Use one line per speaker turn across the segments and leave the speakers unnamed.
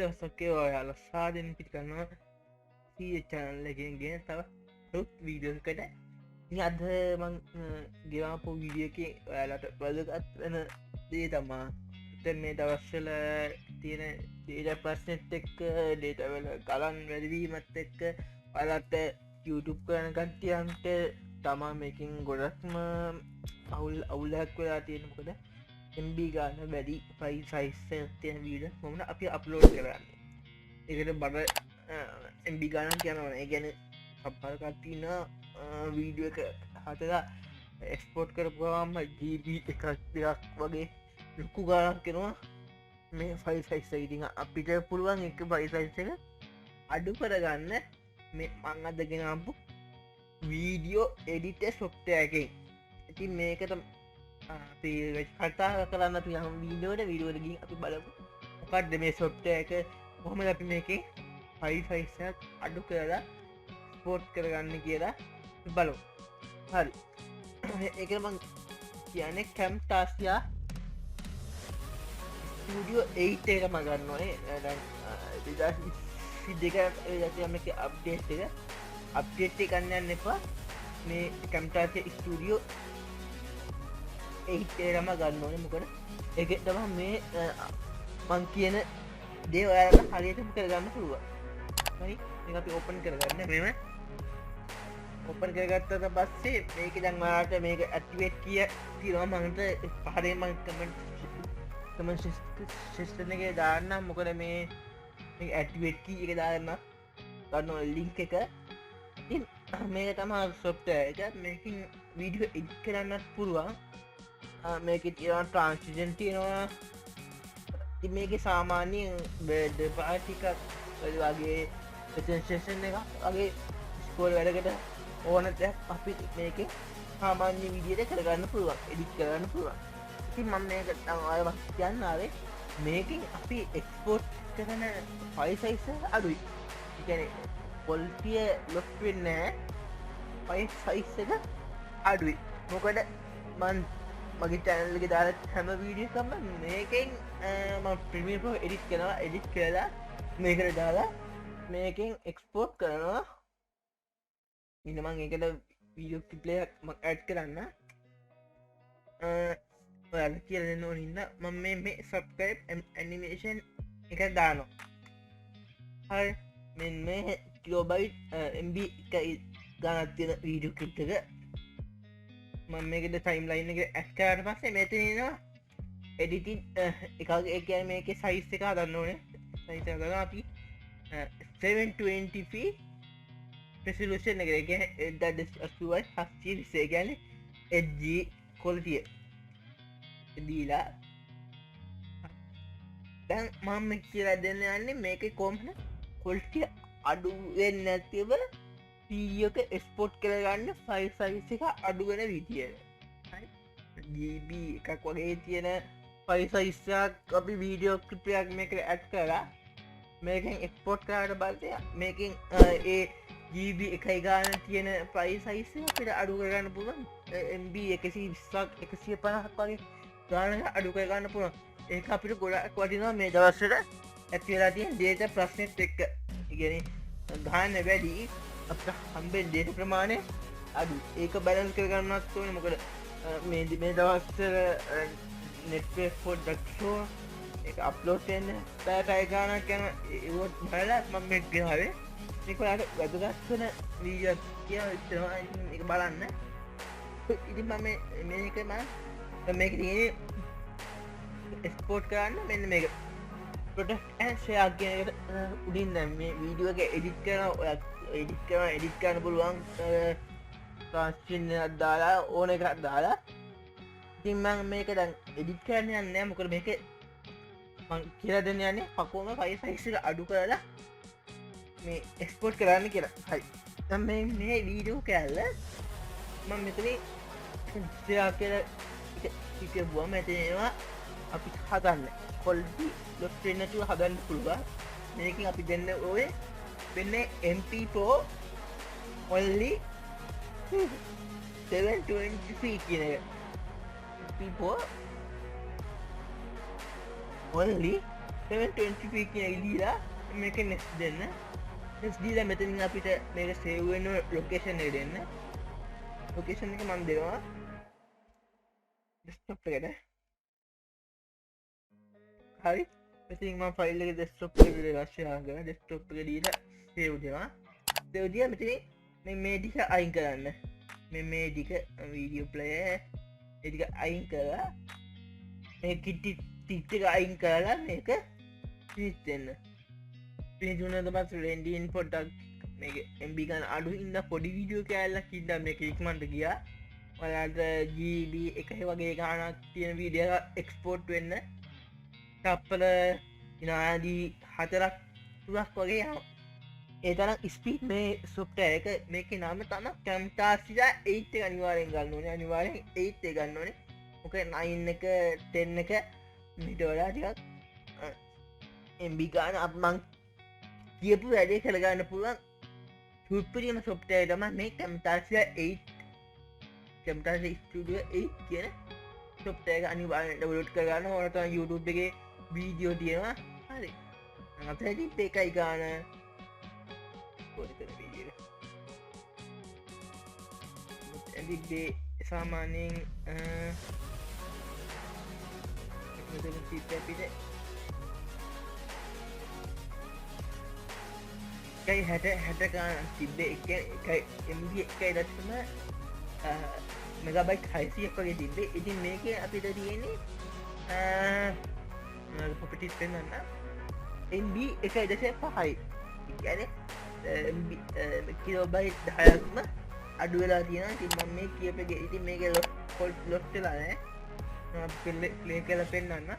දවසක්කේ ඔයාල සාධන පිටි කරනවා චනල්ලගෙන් ගෙන තව රුත් වීඩියෝකට අද මං ගෙවාපු විඩියක ඔයාලට වැදගත් වෙන දේ තමා මේ දවස්සල තියෙන ඩේට ප්‍රශ්නෙත් එක්ක ඩේටවල ගලන් වැදවීමත් එක්ක ඔයාලට YouTube කරන කට්ටියන්ට තමා මේකින් ගොඩක්ම අවුලක් වෙලා තියෙනකොට MB ගාන වැඩි පයි සයිස්ස තියෙන වීඩ මොමන අපි අප්ලෝඩ් කරන්න එකට බඩ MB ගානන් කියනවන ගැන සපල්කත්තින වීඩියෝ එක හතලා එක්ස්පෝට් කරපුවාම GB එකක් දෙයක් වගේ ලොකු ගානක් කෙනවා මේ ෆයි සයිස්ස ඉතින් අපිට පුළුවන් එක පයිසයිස් එක අඩු කරගන්න මේ මං අදගෙනම්පු වීඩියෝ එඩිට සොප්ටයකින් ඉතින් මේකට කතා කරන්න යම් වීඩියෝට විඩුවරගින් අපි බලපු මොකක්ද මේ සොප්ට එක කොහොම අපි මේකේ පයිෆයිසක් අඩු කරලා ස්පෝට් කරගන්න කියලා බලු හරි එක මං කියන කැම්ටාසියා ස්ටඩියෝ 8 එක මගන්න ඕනේ දෙක යම එක අප්ඩේට් එක අප්ඩේට් කන්නන්න එපා මේ කැම්ටාසිය ස්ටඩියෝ 8 රම ගන්න ඕන මොකට එක තම මේ මං කියන දේ ඔයාලට හරියටම කරගන්න පුළුව අපි ඕපන් කරගන්න මෙම ඔපන් කරගත්තට පස්සේ මේක දංවාට මේක ඇටිවේට් කිය තිරවා මඟට පහරේ මංකමන් ශිෂ්ටන එක දාන්න මොකද මේ ඇටිවේට්කී එක දාන්න ගන්න ලිංක එක මේක තමා සොප්ට එක මේකින් වීඩියෝ එඩ් කරන්නත් පුළුවන් මේක තියවා ට්‍රන්සිජන් තියෙනවා මේක සාමාන්‍යයෙන් බෙඩ පාටිකක් වගේ ප්‍රසේෂන් එක වගේ ස්කෝල් වැඩකට ඕන දෙයක් අපි මේක සාමාන්‍ය විදියට කරගන්න පුළුවන් එඩික් කරන්න පුළුවන් ඉතින් මම මේක අය කියන්නාවේ මේකින් අපි එක්ස්පෝට් කරන පයිසයිස අඩුයි ඉගැන පොල්ටිය ලොස් වෙන්නෑ පයි සයිස් එක අඩුයි මොකට මන් මගේ චැනල්ලක දාල හැම වීඩියකම මේකෙන් ප්‍රමිපෝ එඩිට් කෙනවා එඩිට් කියලා මේකට දාලා මේකෙන් එක්ස්පෝට් කරනවා ඉනමං එකට වීඩියෝ කිප්ලයක් මක් ඇඩ් කරන්න ඔයාල කියලන්න ඕනින්න මම මේ සබ්කයිප් ඇනිමේෂන් එක දානවා හරි මෙ මේ කිලෝබයිට් MB ගානත් තියෙන වීඩියෝ කිප්ටක මම මේකද ටයිම් ලයින් එක ඇස්කාට පස්සේ මෙතනවා එඩිටි එක මේක සයිස් එක දන්න ඕනේ සයිස ගන අපි 720p ප්‍රසිලූෂන් එක එඩ්ඩස්ුවයි හස්චි විසේ ගැන එජ්ජ කොලතිය දීලා දැන් මම කියලා දෙන්න යන්නේ මේක කොම්න කොල්ටිය අඩුවෙන් නැතිව පීියක ස්පොට් කරගන්න ෆයි සයිස එක අඩුවෙන විදිය GB එකක් වගේ තියෙන පයිසයිස්සක් අපි වීඩියෝ කලිපයක් මේක ඇත් කරලා මේකෙන් එක්ස්පෝට් කරට බලතය මේකින් ඒ GB එකයි ගාන තියෙන පයිසයිස අපිට අඩු කරගන්න පුළුවන් MB 120ක් 150ක් වගේ ගාන අඩු කරගන්න පුළුවන් ඒක අපිට ගොඩක් වටිනවා මේ දවස්සට ඇතිවෙලා තියෙන ඩේට ප්‍රශ්නෙත් එක්ක ඉගෙන ගාන වැඩි අප හම්බෙන් ඩේට ප්‍රමාණය අඩු ඒක බැලන්ස් කරගන්නත් ඕන මොකද මේ දවස්සර නෙට්ේ ෆෝඩ් ඩක්ෂෝ එක අප්ලෝටෙන් පැටයි ගානක් ගැන ඒවොත් බැලත් මම මෙක්ගෙනාවේ නිකලාට වැදගත්වන වීජ කිය ඉතවා එක බලන්න ඉති මම මේකම මේක තිය ස්පෝට් කරන්න මෙන්න මේක පොටක් ඇන්ශයක් කියනකට උඩින් දැම් මේ වීඩියෝ එක එඩිට් කරන ඔයක් එඩික් කරන එඩිට් කරන්න පුළුවන් ප්‍රශ්චින්න අදාලා ඕන එකක් දාලා ඉතින්මං මේක දැන් එඩිට් කරන්න යන්න මොකර මේක කියල දෙන්න යන්නේ පකෝම පයි සයිසිල අඩු කරලා මේ එක්ස්පෝට් කරන්න කියලා හරි මේ වීඩියෝ කෑල්ල මං මෙතන යා කියල බුවම ඇතිවා අපි හදන්න කොල්ඩි ලොස්ටෙන්නතුව හදන්න පුළුවන් මේකින් අපි දෙන්න ඔය වෙන්න MP4 only 720p කියන එක MP4 only 720p කියන දීලා මේක next දෙන්න next දීලා මෙතනින් අපිට මේක save වෙන location එක දෙන්න location එක මම දෙනවා desktop එකට හරි මෙතනින් මම ෆයිල් එක desktop එකට රෂ්යා කරලා desktop එක දීලා save දෙනවා save දීලා මෙතනින් මේ ටික අයින් කරන්න මේ ටික video player ඒ ටික අයින් කරලා මේ කිටි ටික අයින් කරලා මේක finish දෙන්න finish වුණාට පස්සේ රෙන්ඩින් පොඩ්ඩක් මේක MB ගන්න අඩු ඉන්න පොඩි වීඩියෝ කෑල්ලක් ඉඳන් මේක ඉක්මනට ගියා ඔයාලට GB එක වගේ ගාණක් තියෙන වීඩියෝ එක එක්ස්පෝර්ට් වෙන්න තප්පර විනාඩි 4ක් 3ක් වගේ යනවා ඒ තරම් ස්පීඩ් මේ software එක මේකේ නම තමයි Camtasia 8 එක අනිවාර්යෙන් ගන්න ඕනේ අනිවාර්යෙන් 8 එක ගන්න ඕනේ මොකද 9 එක 10 එක මීට වඩා ටිකක් MB ගන්න අප මං කියපු වැඩේ කරගන්න පුළුවන් සුපිරිම software තමයි මේ Camtasia 8 Camtasia Studio 8 කියන software එක අනිවාර්යෙන් download කරගන්න ඕන තමයි YouTube එකේ වීඩියෝ තියෙනවා හරි අපේ ටිප් එකයි ගන්න ඇදිබේ සාමාන්‍යයෙන් පිට එකයි 60 ගානක් තිබ්බේ එකයි MB එකයි දශම මෙගාබයිට් 600ක් වගේ තිබ්බේ ඉතින් මේකේ අපිට තියෙන්නේ ප්‍රොපර්ටිස් පෙන්වන්න MB 1.5යි කියන්නේ කිලෝබයිට් 10ක්ම අඩු වෙලා තියෙනවා ඉතින් මම මේ කියපේ ඉතින් මේක ලොස් වෙලා නැහැ මම ප්ලේ කරලා පෙන්නන්න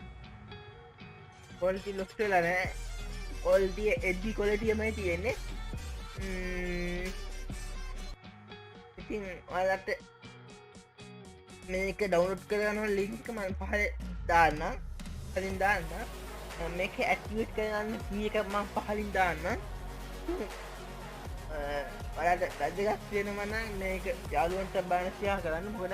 quality ලොස් වෙලා නැහැ quality HD quality එකමයි තියෙන්නේ ඉතින් ඔයාලට මේක ඩවුන්ලෝඩ් කරගන්න link එක මම පහල දාන්නම් කලින් දාන්න මේක ඇක්ටිවේට් කරගන්න key එක මම පහලින් දාන්නම් ඔයාලට වැදගත් වෙනවා නම් මේක යාළුවන්ට බලන්න ෂෙයා කරන්න මොකද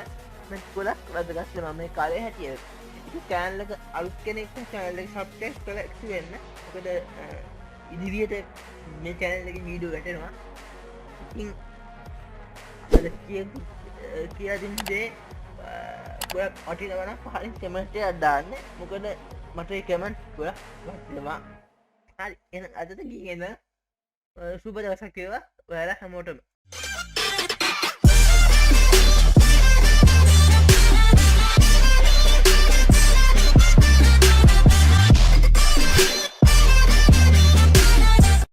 මේක ගොඩක් වැදගත් වෙනවා මේ කාලේ හැටියට ඉතින් channel එක අලුත් කෙනෙක් channel එක subscribe කරලා ඇක්ටිව් වෙන්න මොකද ඉදිරියට මේ channel එකේ වීඩියෝ වැටෙනවා ඉතින් අද කියලා දෙන්නේ ගොඩක් වටිනවා නම් පහලින් කමෙන්ට් එකක් දාන්න මොකද මට ඒ කමෙන්ට් ගොඩක් වටිනවා හරි එහෙනම් අදට ගිහින් සුබ දවසක් වේවා ඔයාලා හැමෝටම